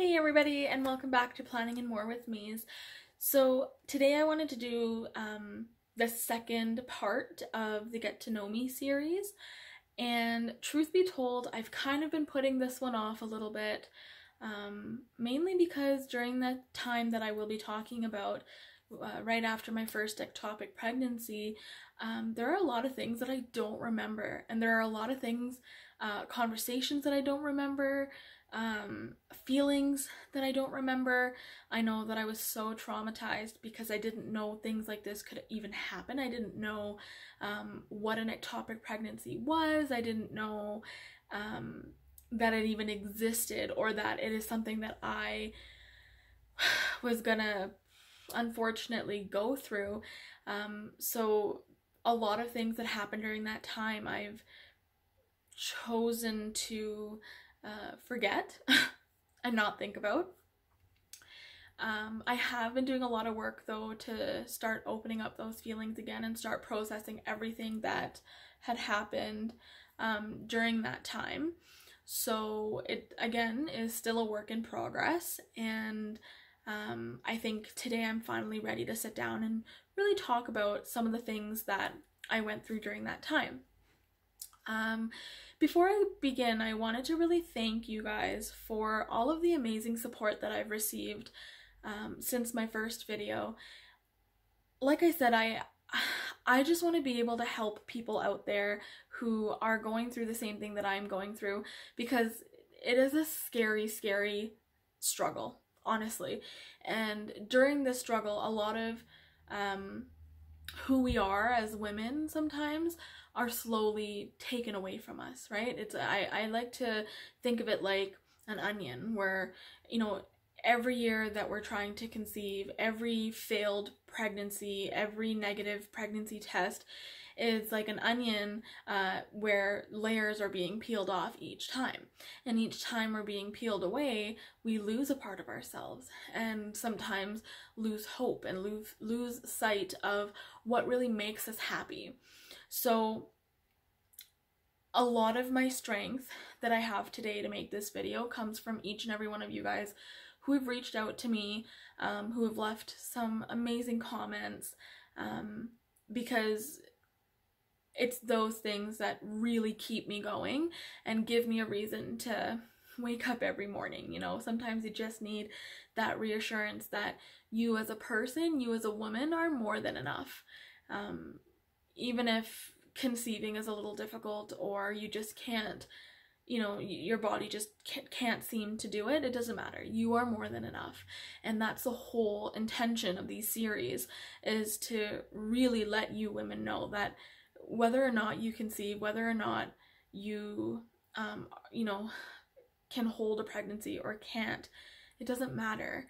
Hey everybody, and welcome back to Planning and More with Me's. So today I wanted to do the second part of the Get to Know Me series, and truth be told, I've kind of been putting this one off a little bit, mainly because during the time that I will be talking about right after my first ectopic pregnancy, there are a lot of things that I don't remember, and there are a lot of things, conversations that I don't remember, feelings that I don't remember. I know that I was so traumatized because I didn't know things like this could even happen. I didn't know what an ectopic pregnancy was. I didn't know that it even existed, or that it is something that I was gonna unfortunately go through. So a lot of things that happened during that time I've chosen to forget and not think about. I have been doing a lot of work though to start opening up those feelings again and start processing everything that had happened during that time. So it again is still a work in progress, and I think today I'm finally ready to sit down and really talk about some of the things that I went through during that time. Before I begin, I wanted to really thank you guys for all of the amazing support that I've received since my first video. Like I said, I just want to be able to help people out there who are going through the same thing that I'm going through, because it is a scary, scary struggle, honestly. And during this struggle, a lot of who we are as women sometimes are slowly taken away from us, right? I like to think of it like an onion, where, you know, every year that we're trying to conceive, every failed pregnancy, every negative pregnancy test is like an onion where layers are being peeled off each time. And each time we're being peeled away, we lose a part of ourselves, and sometimes lose hope and lose sight of what really makes us happy. So a lot of my strength that I have today to make this video comes from each and every one of you guys who have reached out to me, who have left some amazing comments, because it's those things that really keep me going and give me a reason to wake up every morning. You know, sometimes you just need that reassurance that you as a person, you as a woman, are more than enough. Even if conceiving is a little difficult, or you just can't, you know, your body just can't seem to do it, it doesn't matter. You are more than enough. And that's the whole intention of these series, is to really let you women know that whether or not you conceive, whether or not you, you know, can hold a pregnancy or can't, it doesn't matter.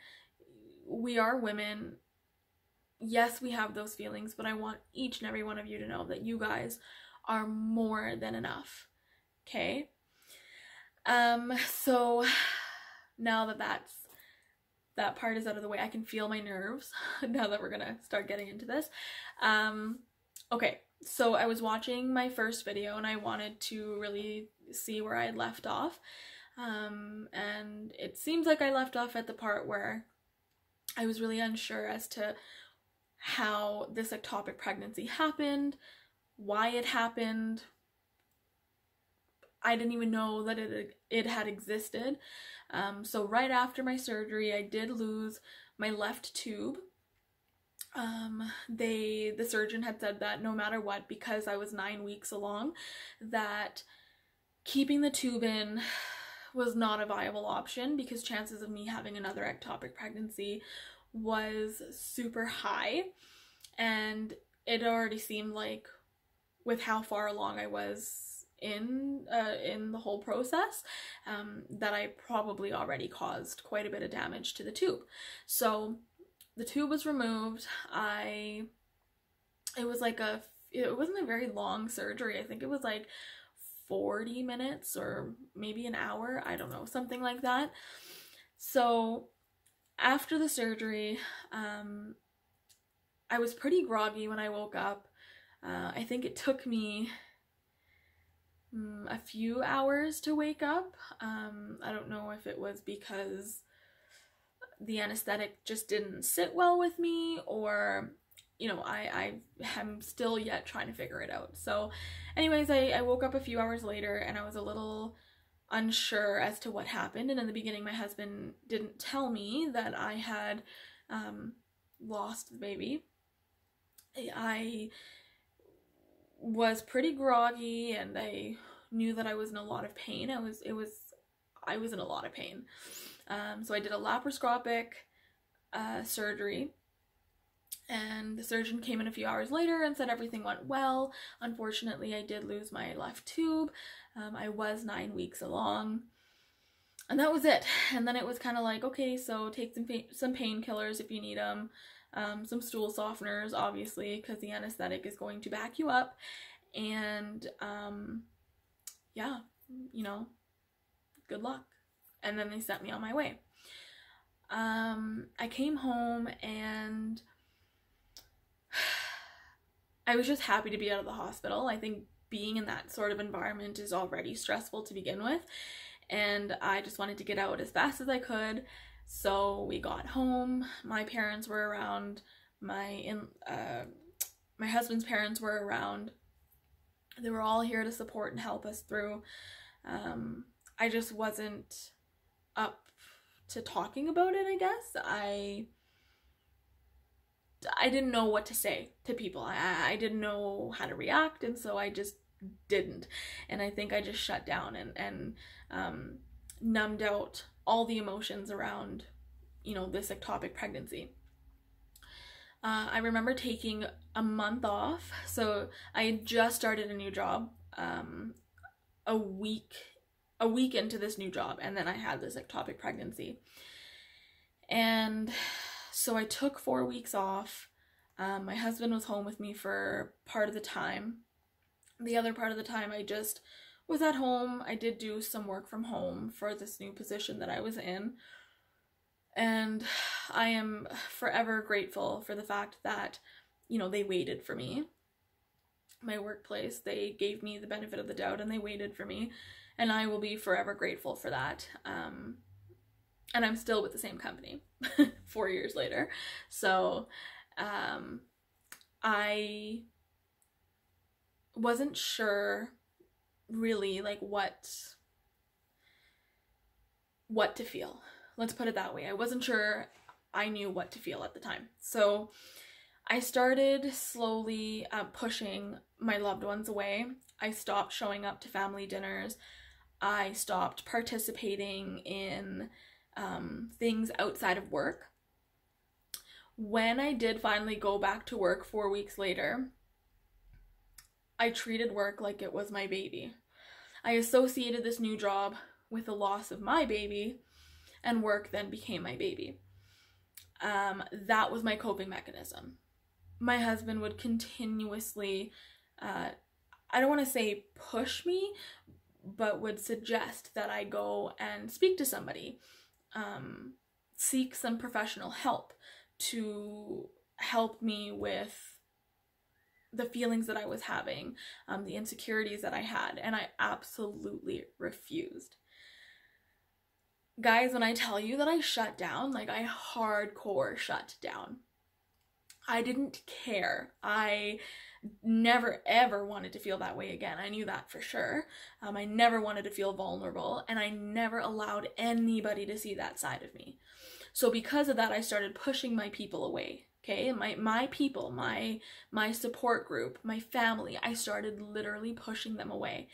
We are women. Yes, we have those feelings, but I want each and every one of you to know that you guys are more than enough. Okay? So now that part is out of the way, I can feel my nerves now that we're gonna start getting into this. Okay, so I was watching my first video and I wanted to really see where I had left off. And it seems like I left off at the part where I was really unsure as to how this ectopic pregnancy happened, why it happened. I didn't even know that it had existed. So right after my surgery, I did lose my left tube. The surgeon had said that no matter what, because I was 9 weeks along, that keeping the tube in was not a viable option, because chances of me having another ectopic pregnancy was super high. And it already seemed like, with how far along I was in the whole process, that I probably already caused quite a bit of damage to the tube. So the tube was removed. It wasn't a very long surgery. I think it was like 40 minutes or maybe an hour, I don't know, something like that. So after the surgery, I was pretty groggy when I woke up. I think it took me a few hours to wake up. I don't know if it was because the anesthetic just didn't sit well with me, or, you know, I am still yet trying to figure it out. So anyways, I woke up a few hours later and I was a little unsure as to what happened. And in the beginning, my husband didn't tell me that I had lost the baby. I was pretty groggy and I knew that I was in a lot of pain. I was in a lot of pain. So I did a laparoscopic surgery, and the surgeon came in a few hours later and said everything went well. Unfortunately, I did lose my left tube. I was 9 weeks along, and that was it. And then it was kind of like, okay, so take some painkillers if you need them, some stool softeners, obviously, because the anesthetic is going to back you up, and yeah, you know, good luck. And then they sent me on my way. I came home and I was just happy to be out of the hospital. I think being in that sort of environment is already stressful to begin with, and I just wanted to get out as fast as I could. So we got home. My parents were around. My husband's parents were around. They were all here to support and help us through. I just wasn't up to talking about it, I guess. I didn't know what to say to people. I didn't know how to react, and so I just didn't. And I think I just shut down and numbed out all the emotions around, you know, this ectopic pregnancy. I remember taking a month off. So I had just started a new job, a week into this new job, and then I had this ectopic pregnancy. And so I took 4 weeks off. My husband was home with me for part of the time. The other part of the time I just was at home. I did do some work from home for this new position that I was in. And I am forever grateful for the fact that, you know, they waited for me. My workplace, they gave me the benefit of the doubt and they waited for me. And I will be forever grateful for that. And I'm still with the same company 4 years later. So I wasn't sure really like what to feel. Let's put it that way. I wasn't sure I knew what to feel at the time. So I started slowly pushing my loved ones away. I stopped showing up to family dinners. I stopped participating in things outside of work. When I did finally go back to work 4 weeks later, I treated work like it was my baby. I associated this new job with the loss of my baby, and work then became my baby. That was my coping mechanism. My husband would continuously, I don't want to say push me, but would suggest that I go and speak to somebody, seek some professional help to help me with the feelings that I was having, the insecurities that I had, and I absolutely refused. Guys, when I tell you that I shut down, like I hardcore shut down. I didn't care. I never ever wanted to feel that way again. I knew that for sure. I never wanted to feel vulnerable, and I never allowed anybody to see that side of me. So because of that, I started pushing my people away. Okay, my people, my support group, my family, I started literally pushing them away.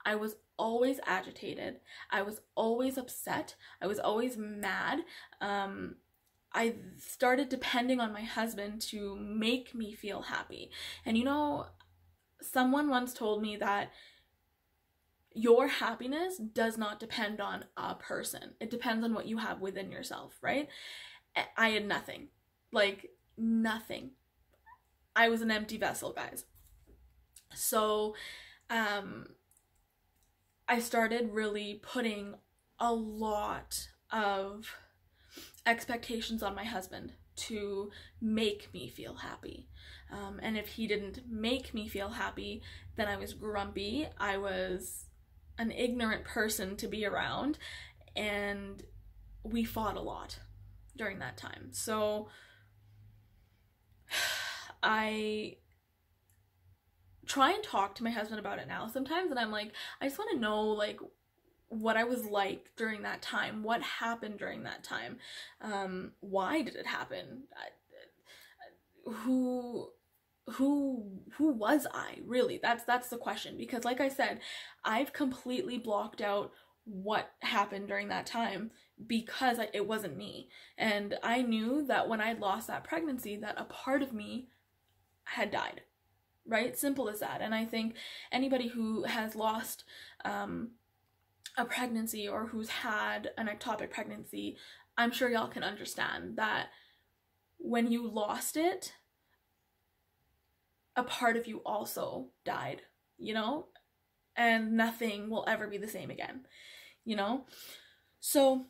I was always agitated. I was always upset. I was always mad. I started depending on my husband to make me feel happy. And you know, someone once told me that your happiness does not depend on a person. It depends on what you have within yourself, right? I had nothing. Like, nothing. I was an empty vessel, guys. So, I started really putting a lot of expectations on my husband to make me feel happy. And if he didn't make me feel happy, then I was grumpy. I was an ignorant person to be around, and we fought a lot. during that time. So I try and talk to my husband about it now sometimes, and I'm like, I just want to know, like, what I was like during that time, what happened during that time, why did it happen, who was I really? That's the question, because like I said, I've completely blocked out what happened during that time because it wasn't me, and I knew that when I lost that pregnancy that a part of me had died, right? Simple as that. And I think anybody who has lost a pregnancy or who's had an ectopic pregnancy, I'm sure y'all can understand that when you lost it, a part of you also died, you know, and nothing will ever be the same again, you know? So,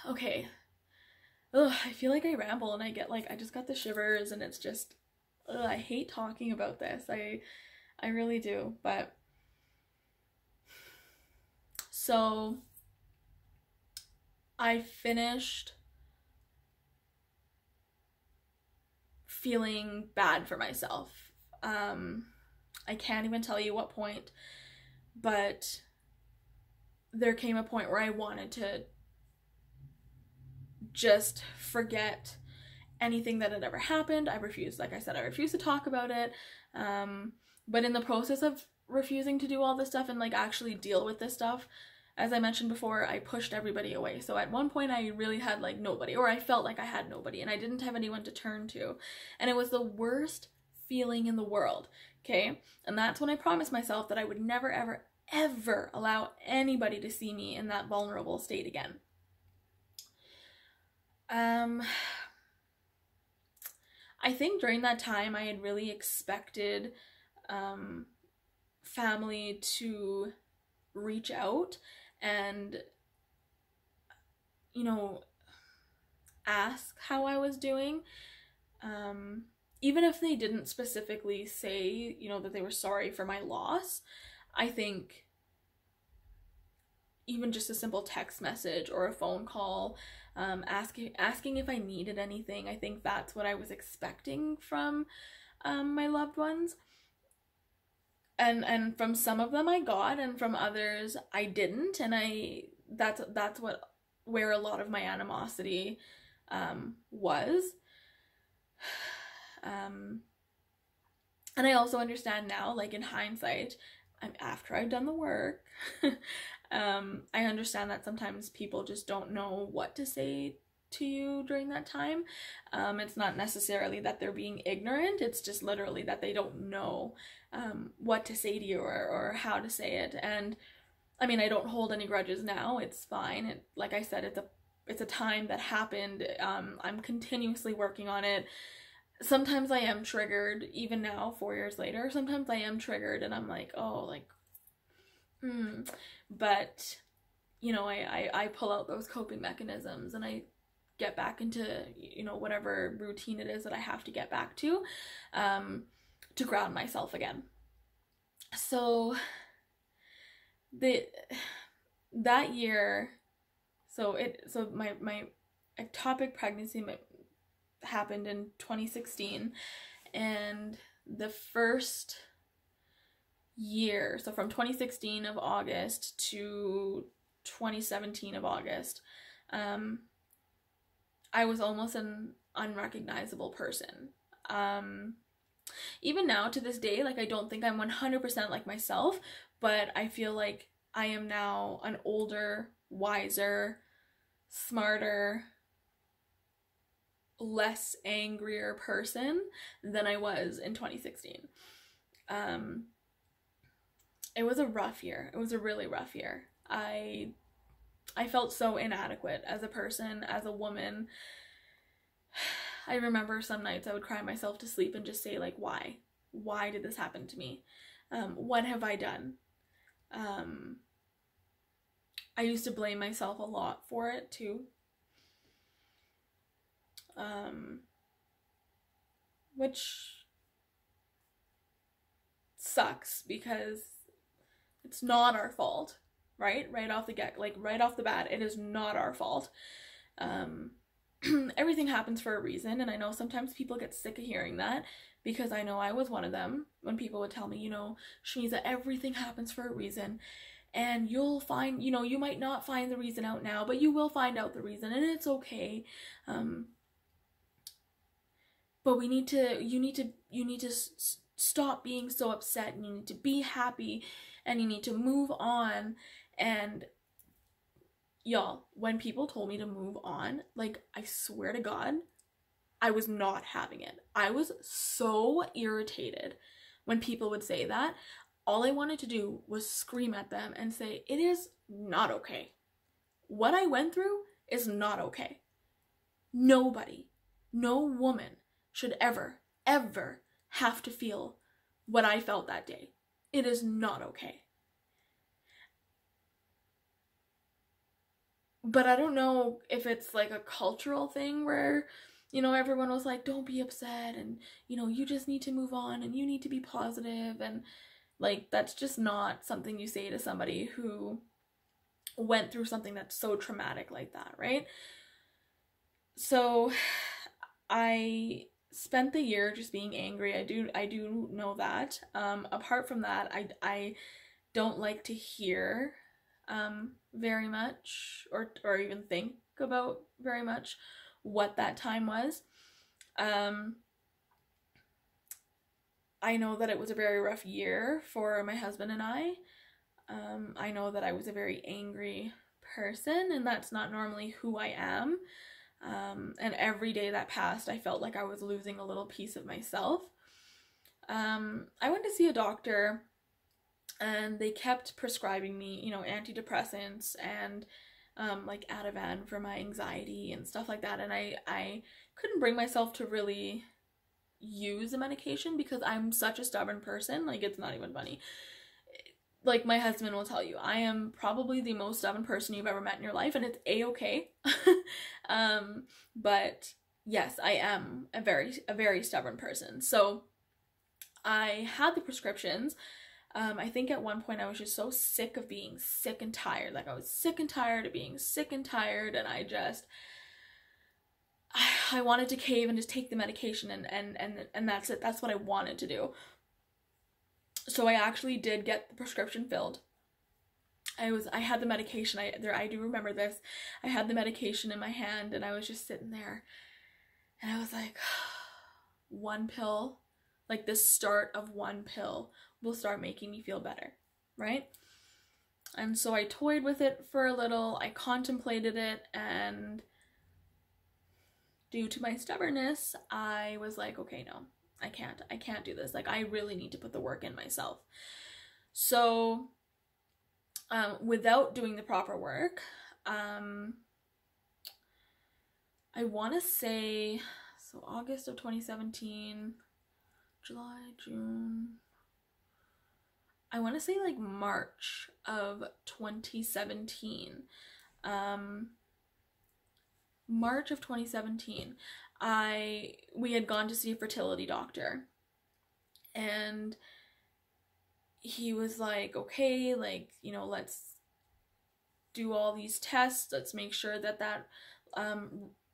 okay. Ugh, I feel like I ramble and I get like, I just got the shivers, and it's just, I hate talking about this. I really do. But so I finished feeling bad for myself. I can't even tell you what point, but there came a point where I wanted to just forget anything that had ever happened. I refused, like I said, I refused to talk about it. But in the process of refusing to do all this stuff and like actually deal with this stuff, as I mentioned before, I pushed everybody away. So at one point I really had like nobody, or I felt like I had nobody, and I didn't have anyone to turn to. And it was the worst feeling in the world, okay? And that's when I promised myself that I would never, ever, ever allow anybody to see me in that vulnerable state again. I think during that time I had really expected family to reach out and, you know, ask how I was doing. Even if they didn't specifically say, you know, that they were sorry for my loss, I think even just a simple text message or a phone call, asking if I needed anything, I think that's what I was expecting from my loved ones. And from some of them I got, and from others I didn't, and that's where a lot of my animosity was. And I also understand now, like in hindsight, after I've done the work, I understand that sometimes people just don't know what to say to you during that time. It's not necessarily that they're being ignorant, it's just literally that they don't know what to say to you or how to say it. And I mean, I don't hold any grudges now, it's fine. Like I said, it's a time that happened. I'm continuously working on it. Sometimes I am triggered, even now, 4 years later, sometimes I am triggered and I'm like, oh, like, but, you know, I pull out those coping mechanisms and I get back into, you know, whatever routine it is that I have to get back to ground myself again. So that year, so my ectopic pregnancy happened in 2016, and the first year, so from 2016 of August to 2017 of August, I was almost an unrecognizable person. Even now to this day, like I don't think I'm 100% like myself, but I feel like I am now an older, wiser, smarter, less angrier person than I was in 2016. It was a rough year. It was a really rough year. I felt so inadequate as a person, as a woman. I remember some nights I would cry myself to sleep and just say, like, why? Why did this happen to me? What have I done? I used to blame myself a lot for it too. Which sucks because it's not our fault, right? Right off the bat, it is not our fault. Everything happens for a reason, and I know sometimes people get sick of hearing that, because I know I was one of them when people would tell me, you know, Shaniza, everything happens for a reason, and you'll find, you know, you might not find the reason out now, but you will find out the reason, and it's okay. But you need to stop being so upset, and you need to be happy, and you need to move on. And y'all, when people told me to move on, like, I swear to God, I was not having it. I was so irritated when people would say that. All I wanted to do was scream at them and say, it is not okay. What I went through is not okay. Nobody, no woman should ever, ever have to feel what I felt that day. It is not okay. But I don't know if it's like a cultural thing where, you know, everyone was like, don't be upset, and, you know, you just need to move on, and you need to be positive, and like, that's just not something you say to somebody who went through something that's so traumatic like that, right? So I spent the year just being angry. I do know that. Apart from that, I don't like to hear very much, or even think about very much what that time was. I know that it was a very rough year for my husband and I. I know that I was a very angry person, and that's not normally who I am. And every day that passed, I felt like I was losing a little piece of myself. I went to see a doctor, and they kept prescribing me, you know, antidepressants and like Ativan for my anxiety and stuff like that. And I couldn't bring myself to really use a medication because I'm such a stubborn person. Like, it's not even funny. Like, my husband will tell you, I am probably the most stubborn person you've ever met in your life, and it's a-okay. But yes, I am a very stubborn person. So I had the prescriptions. I think at one point I was just so sick of being sick and tired. Like, I was sick and tired of being sick and tired, and I wanted to cave and just take the medication, and that's it. That's what I wanted to do. So I actually did get the prescription filled. I had the medication. I do remember this. I had the medication in my hand, and I was just sitting there, and I was like, one pill, like the start of one pill will start making me feel better, right? And so I toyed with it for a little. I contemplated it, and due to my stubbornness, I was like, okay, no, I can't do this. Like, I really need to put the work in myself. So without doing the proper work, I want to say, so August of 2017, July, June, I want to say like March of 2017, March of 2017, we had gone to see a fertility doctor, and he was like, okay, like, you know, let's do all these tests. Let's make sure that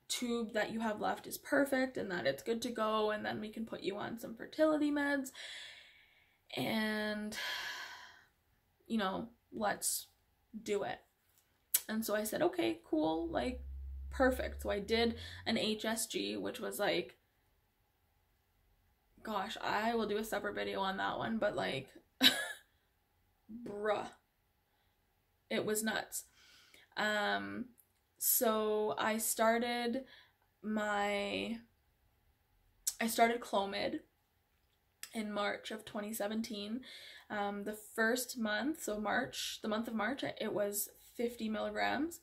tube that you have left is perfect and that it's good to go, and then we can put you on some fertility meds, and, you know, let's do it. And so I said, okay, cool, like, perfect. So I did an HSG, which was like, gosh, I will do a separate video on that one, but like, bruh, it was nuts. So I started Clomid in March of 2017. The first month, so March, the month of March, it was 50 milligrams.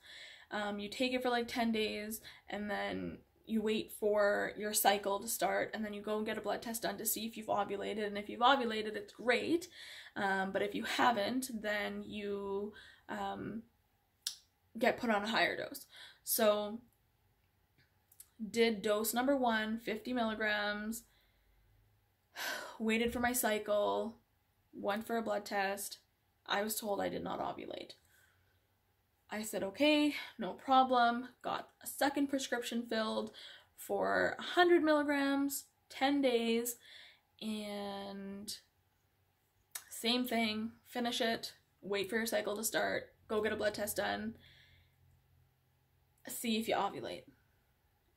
You take it for like 10 days, and then you wait for your cycle to start, and then you go and get a blood test done to see if you've ovulated, and if you've ovulated, it's great, but if you haven't, then you get put on a higher dose. So did dose number 1, 50 milligrams, waited for my cycle, went for a blood test. I was told I did not ovulate. I said, okay, no problem. Got a second prescription filled for 100 milligrams, 10 days, and same thing, finish it, wait for your cycle to start, go get a blood test done, see if you ovulate.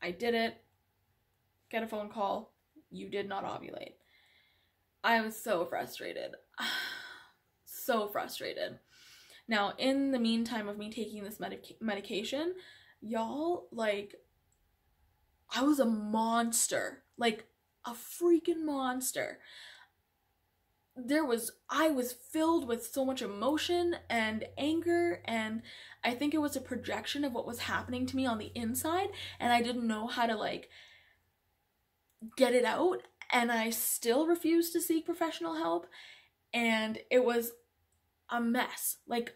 I did it, get a phone call, you did not ovulate. I was so frustrated. So frustrated. Now, in the meantime of me taking this medication, y'all, like, I was a monster. Like, a freaking monster. I was filled with so much emotion and anger, and I think it was a projection of what was happening to me on the inside, and I didn't know how to, like, get it out, and I still refused to seek professional help, and it was a mess, like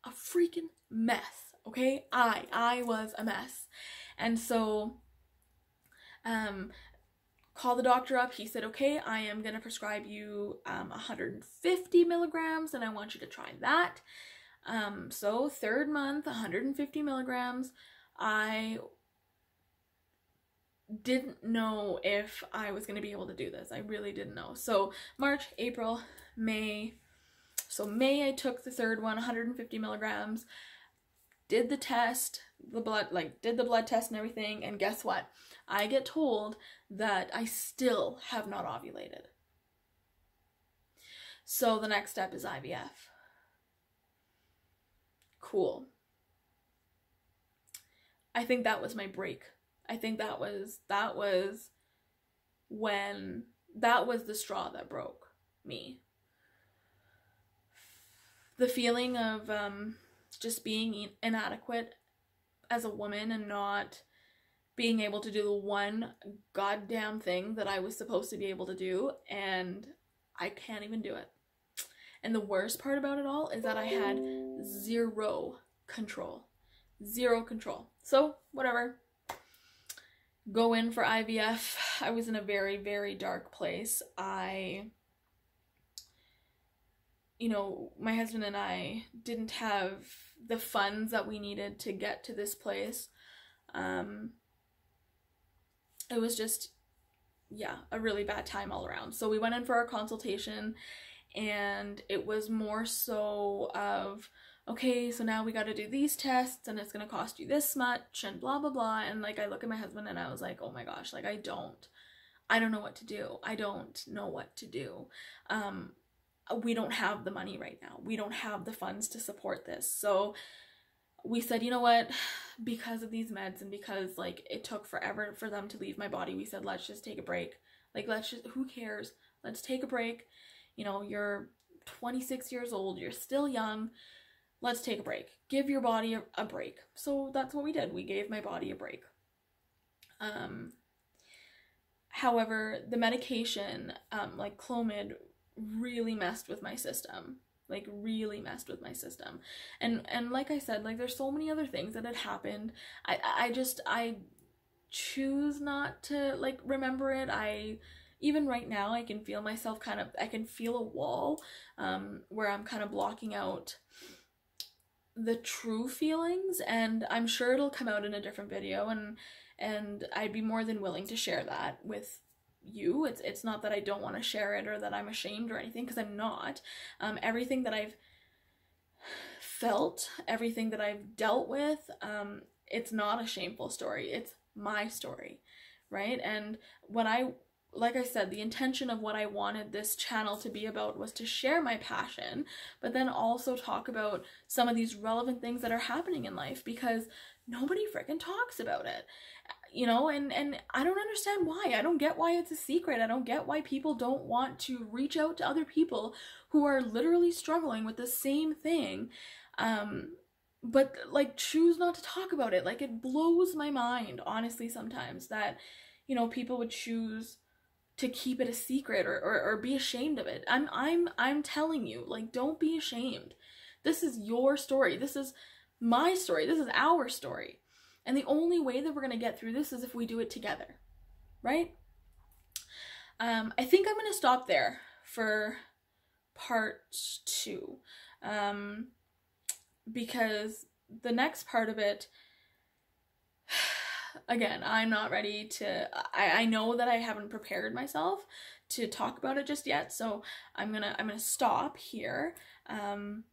a freaking mess, okay? I was a mess. And so, called the doctor up, he said, okay, I am gonna prescribe you 150 milligrams, and I want you to try that. So third month, 150 milligrams. I didn't know if I was gonna be able to do this. I really didn't know. So March, April, May. So May, I took the third one, 150 milligrams, did the test, did the blood test and everything, and guess what? I get told that I still have not ovulated. So the next step is IVF. Cool. I think that was my break. I think that was the straw that broke me. The feeling of just being inadequate as a woman and not being able to do the one goddamn thing that I was supposed to be able to do, and I can't even do it. And the worst part about it all is that I had zero control. Zero control. So, whatever. Go in for IVF. I was in a very, very dark place. My husband and I didn't have the funds that we needed to get to this place. It was just, a really bad time all around. So we went in for our consultation, and it was more so of, okay, so now we got to do these tests, and it's going to cost you this much, and blah, blah, blah. And, like, I look at my husband, and I was like, oh my gosh, like, I don't know what to do. I don't know what to do. We don't have the money right now. We don't have the funds to support this. So we said, you know what, because of these meds and because, like, it took forever for them to leave my body, we said, let's just take a break. Like, who cares? Let's take a break. You're 26 years old. You're still young. Let's take a break. Give your body a break. So that's what we did. We gave my body a break. However, the medication, like Clomid, really messed with my system. Like, really messed with my system. And like I said, like, there's so many other things that had happened. I choose not to, like, remember it. Even right now, I can feel myself I can feel a wall, where I'm kind of blocking out the true feelings, and I'm sure it'll come out in a different video, and I'd be more than willing to share that with you. It's not that I don't want to share it or that I'm ashamed or anything, because I'm not. Everything that I've felt, everything that I've dealt with, it's not a shameful story. It's my story, right? And like I said, the intention of what I wanted this channel to be about was to share my passion, but then also talk about some of these relevant things that are happening in life, because nobody freaking talks about it. And I don't understand why. I don't get why it's a secret. I don't get why people don't want to reach out to other people who are literally struggling with the same thing, but, like, choose not to talk about it. Like, it blows my mind, honestly, sometimes, that, people would choose to keep it a secret or be ashamed of it. I'm telling you, like, don't be ashamed. This is your story. This is my story. This is our story. And the only way that we're going to get through this is if we do it together, right? I think I'm going to stop there for part 2, because the next part of it, again, I'm not ready to, I know that I haven't prepared myself to talk about it just yet, so I'm gonna stop here, and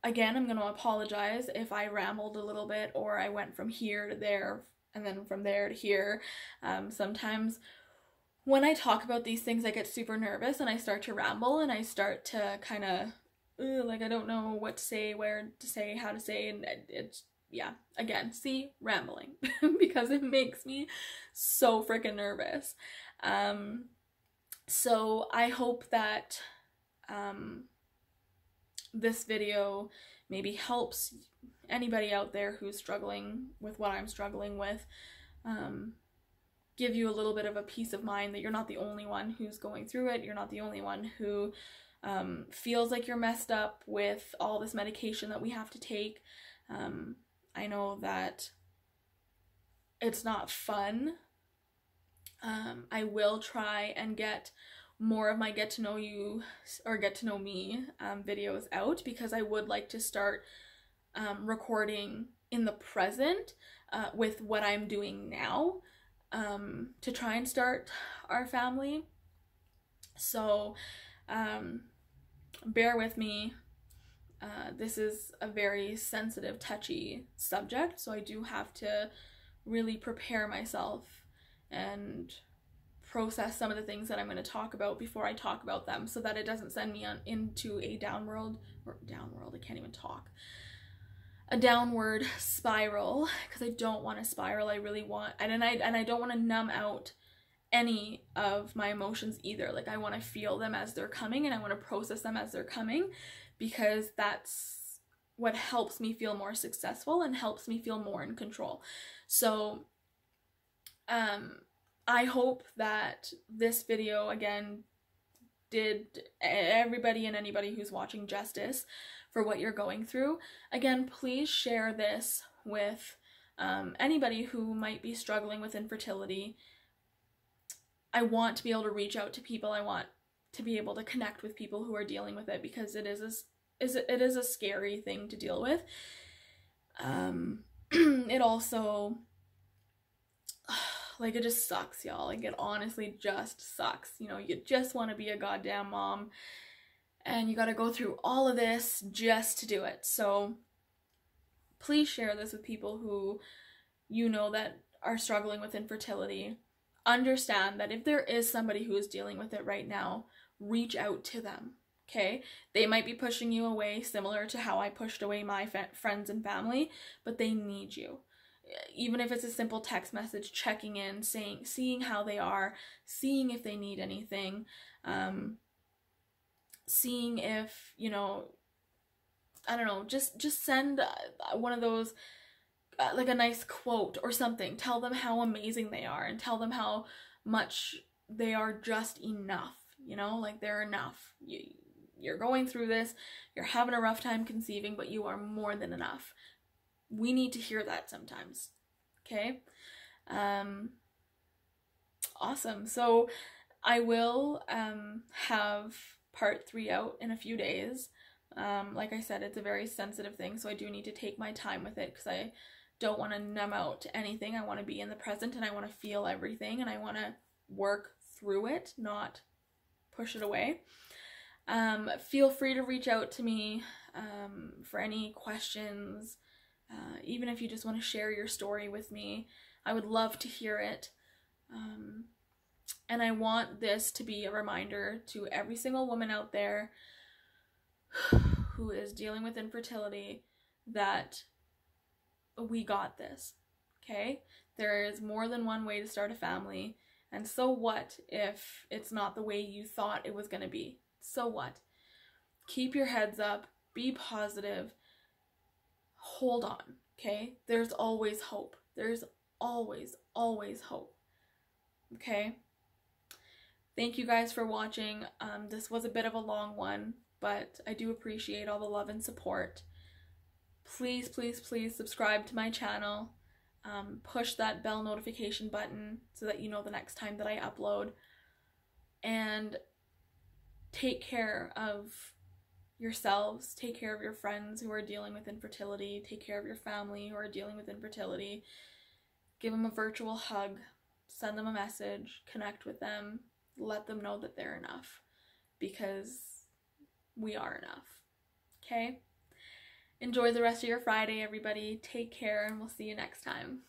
again, I'm gonna apologize if I rambled a little bit, or I went from here to there, and then from there to here. Sometimes when I talk about these things, I get super nervous, and I start to ramble, and I start to kind of, like, I don't know what to say, where to say, how to say, and it's, yeah, again, see, rambling, because it makes me so freaking nervous. So I hope that this video maybe helps anybody out there who's struggling with what I'm struggling with, give you a little bit of a peace of mind that you're not the only one who's going through it, you're not the only one who feels like you're messed up with all this medication that we have to take. I know that it's not fun. I will try and get more of my get to know you or get to know me videos out, because I would like to start recording in the present with what I'm doing now, to try and start our family. So bear with me. This is a very sensitive, touchy subject, so I do have to really prepare myself and process some of the things that I'm going to talk about before I talk about them, so that it doesn't send me into a downward spiral, because I don't want to spiral. I really want, and I don't want to numb out any of my emotions either. Like, I want to feel them as they're coming, and I want to process them as they're coming, because that's what helps me feel more successful and helps me feel more in control. So I hope that this video, again, did everybody and anybody who's watching justice for what you're going through. Again, please share this with anybody who might be struggling with infertility. I want to be able to reach out to people. I want to be able to connect with people who are dealing with it, because it is a scary thing to deal with. It also, like, it just sucks, y'all. Like, it honestly just sucks. You know, you just want to be a goddamn mom, and you gotta go through all of this just to do it. So please share this with people who you know that are struggling with infertility. Understand that if there is somebody who is dealing with it right now, reach out to them, okay? They might be pushing you away, similar to how I pushed away my friends and family, but they need you. Even if it's a simple text message, checking in, seeing how they are, seeing if they need anything, seeing if, you know, I don't know, just send one of those, like a nice quote or something. Tell them how amazing they are, and tell them how much they are just enough, you know, like they're enough. You're going through this, you're having a rough time conceiving, but you are more than enough. We need to hear that sometimes, okay? Awesome. So I will have part 3 out in a few days. Like I said, it's a very sensitive thing, so I do need to take my time with it, because I don't want to numb out anything. I want to be in the present, and I want to feel everything, and I want to work through it, not push it away. Feel free to reach out to me for any questions, even if you just want to share your story with me. I would love to hear it. And I want this to be a reminder to every single woman out there who is dealing with infertility that we got this, okay? There is more than one way to start a family, and so what if it's not the way you thought it was going to be? So what? Keep your heads up, be positive, hold on, okay? There's always hope. There's always hope, okay? Thank you guys for watching. This was a bit of a long one, but I do appreciate all the love and support. Please, please, please subscribe to my channel. Push that bell notification button so that you know the next time that I upload. And take care of yourselves, take care of your friends who are dealing with infertility, take care of your family who are dealing with infertility. Give them a virtual hug, send them a message, connect with them, let them know that they're enough, because we are enough. Okay? Enjoy the rest of your Friday, everybody. Take care, and we'll see you next time.